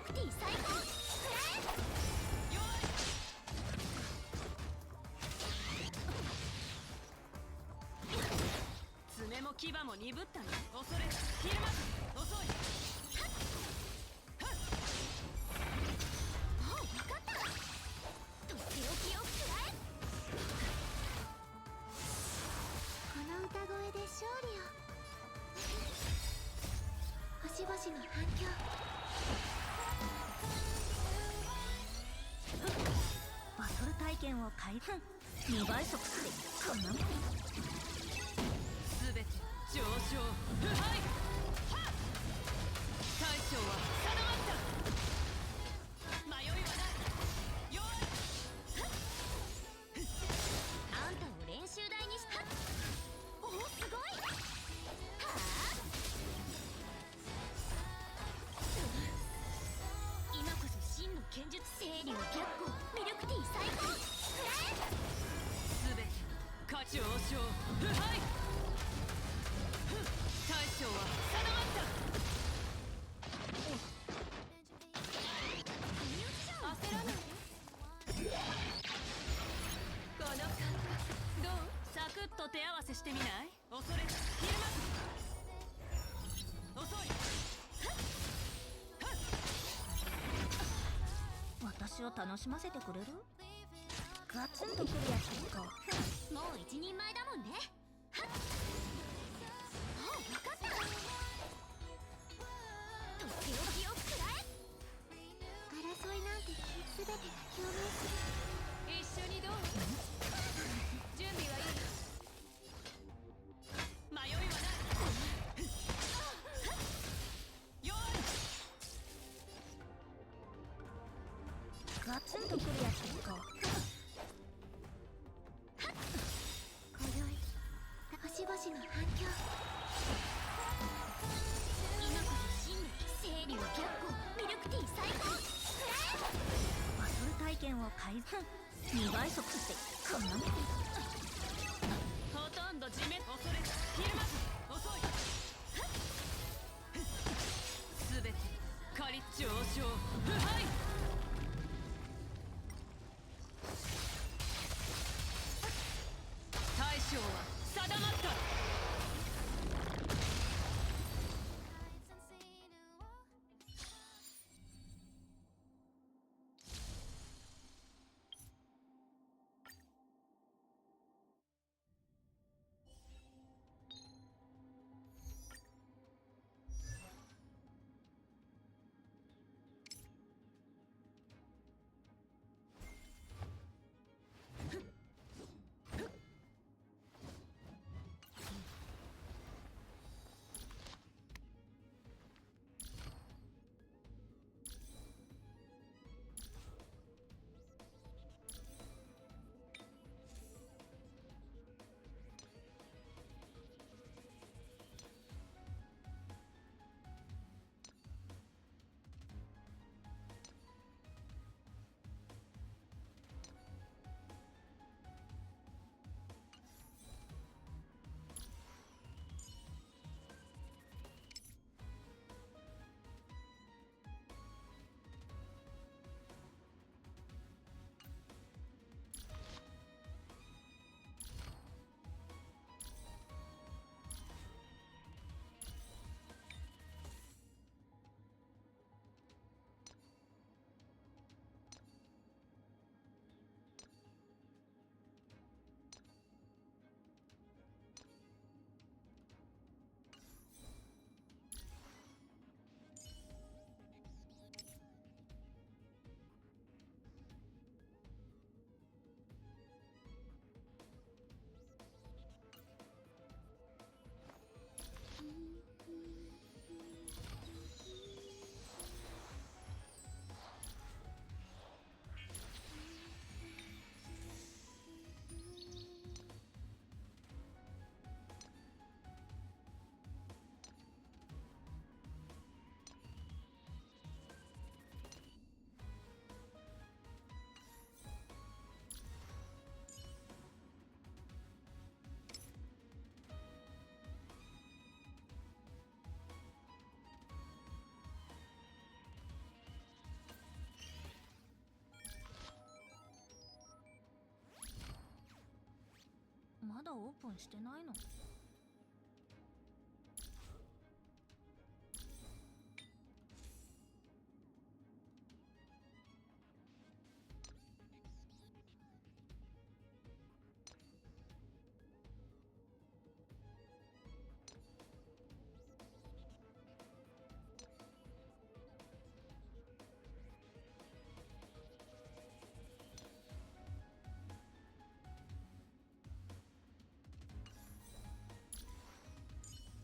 クティ最高。フレー爪も牙も鈍ったね。恐れひるまず遅い。もう分かった。とっておきを食らえ。この歌声で勝利を。星々の反響。バトル体験を開封。2倍速ってこんなもん。すべて上昇腐敗。大将は定まった。迷いはない。弱い。あんたを練習台にした。おおすごい。はあ今こそ真の剣術。清流逆光ミルクティー最高。フレすべて上昇腐敗。大将は定まった。焦らない。この感覚どう？サクッと手合わせしてみない？恐れひるまず遅い。私を楽しませてくれる？ガツンとくるやつか。もう一人前だもんね。はっもう分かった。とっておきを食らえ。争いなんて全てが共鳴する。一緒にどう？準備はいい？迷いはない。弱い。ガツンとくるやつか。今宵星々の反響。今こそ真の清流逆光ミルクティー最高。フレバトル体験を開封。2倍速ってこんなもん。ほとんど地面恐れひるまず遅い。すべて仮上昇腐敗。大将は定まった。だオープンしてないの？